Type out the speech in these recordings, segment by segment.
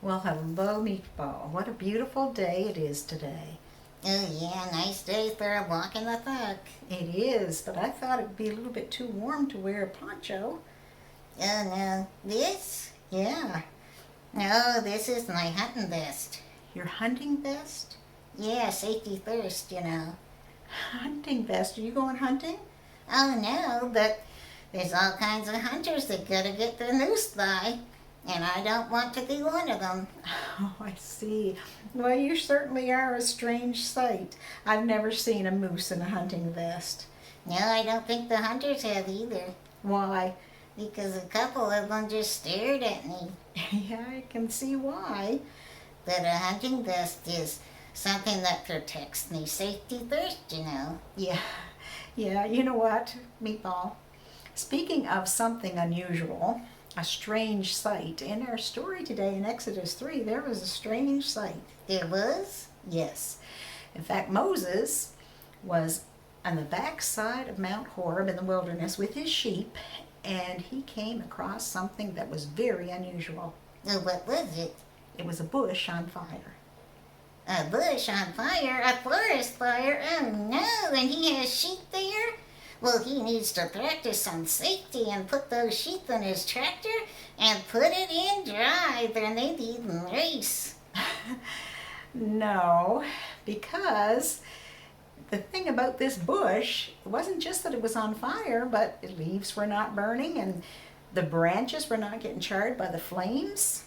Well, hello, Meatball. What a beautiful day it is today. Oh yeah, nice day for a walk in the park. It is, but I thought it'd be a little bit too warm to wear a poncho. Oh no, this? Yeah, No, this is my hunting vest. your hunting vest? Yeah, safety first, you know. Hunting vest? Are you going hunting? Oh no, but there's all kinds of hunters that gotta get their noose by, and I don't want to be one of them. Oh, I see. Well, you certainly are a strange sight. I've never seen a moose in a hunting vest. No, I don't think the hunters have either, Why? because a couple of them just stared at me. Yeah, I can see why. But a hunting vest is something that protects me. Safety first, you know. Yeah, you know what, Meatball? Speaking of something unusual, a strange sight, in our story today in Exodus 3, there was a strange sight. There was? Yes. In fact, Moses was on the backside of Mount Horeb in the wilderness with his sheep, and he came across something that was very unusual. Oh, what was it? It was a bush on fire. A bush on fire? A forest fire? Oh no, and he has sheep there? Well, he needs to practice on safety and put those sheep in his tractor and put it in drive, or maybe even race. No, because the thing about this bush, it wasn't just that it was on fire, but the leaves were not burning and the branches were not getting charred by the flames.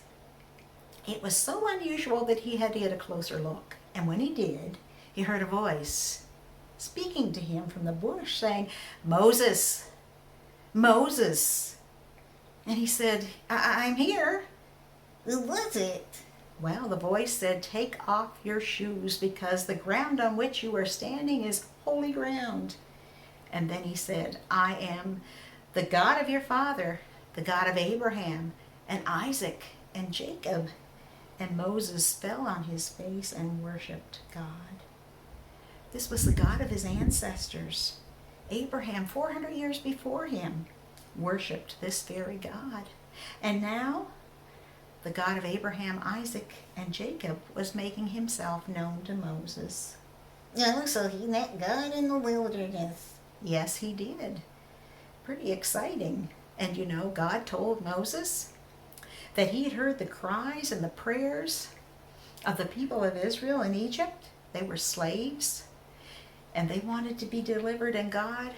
It was so unusual that he had to get a closer look. And when he did, he heard a voice speaking to him from the bush saying, "Moses, Moses." And he said, I'm here. Who was it? Well, the voice said, "Take off your shoes because the ground on which you are standing is holy ground." And then he said, "I am the God of your father, the God of Abraham and Isaac and Jacob." And Moses fell on his face and worshiped God. This was the God of his ancestors. Abraham, 400 years before him, worshiped this very God. And now, the God of Abraham, Isaac, and Jacob was making himself known to Moses. Oh, so he met God in the wilderness. Yes, he did. Pretty exciting. And you know, God told Moses that he had heard the cries and the prayers of the people of Israel in Egypt. They were slaves and they wanted to be delivered, and God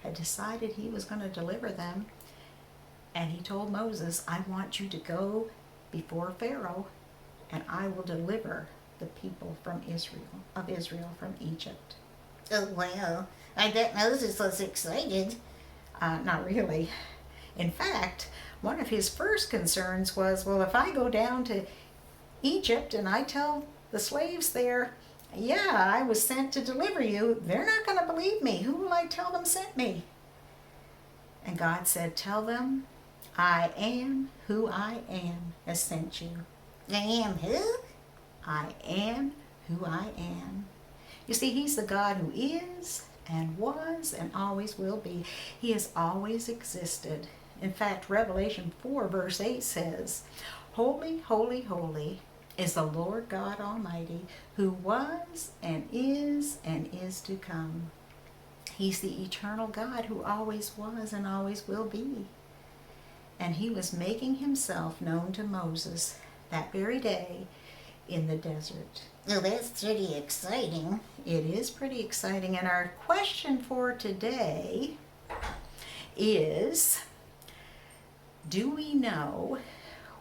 had decided he was going to deliver them. And he told Moses, "I want you to go before Pharaoh and I will deliver the people of Israel from Egypt." Oh, wow. I bet Moses was excited. Not really. In fact, one of his first concerns was, well, if I go down to Egypt and I tell the slaves there, "Yeah, I was sent to deliver you," they're not going to believe me. Who will I tell them sent me? And God said, "Tell them, I am who I am has sent you." I am who? I am who I am. You see, he's the God who is and was and always will be. He has always existed. In fact, Revelation 4 verse 8 says, "Holy, holy, holy is the Lord God Almighty, who was and is to come." He's the eternal God who always was and always will be. And he was making himself known to Moses that very day in the desert. Oh, that's pretty exciting. It is pretty exciting. And our question for today is, do we know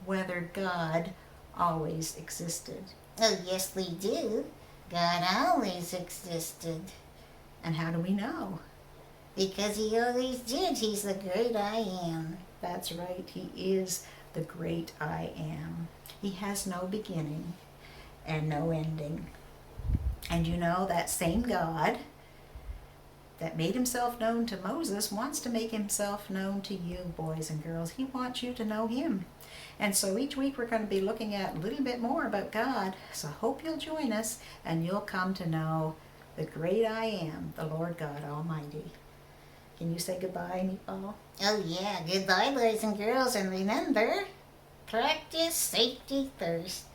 whether God always existed? Oh, yes, we do. God always existed. And how do we know? Because he always did. He's the great I am. That's right. He is the great I am. He has no beginning and no ending. And you know, that same God that made himself known to Moses wants to make himself known to you, boys and girls. He wants you to know him. And so each week we're going to be looking at a little bit more about God. So I hope you'll join us and you'll come to know the great I am, the Lord God Almighty. Can you say goodbye, Meatball? Oh, yeah. Goodbye, boys and girls. And remember, Practice safety first.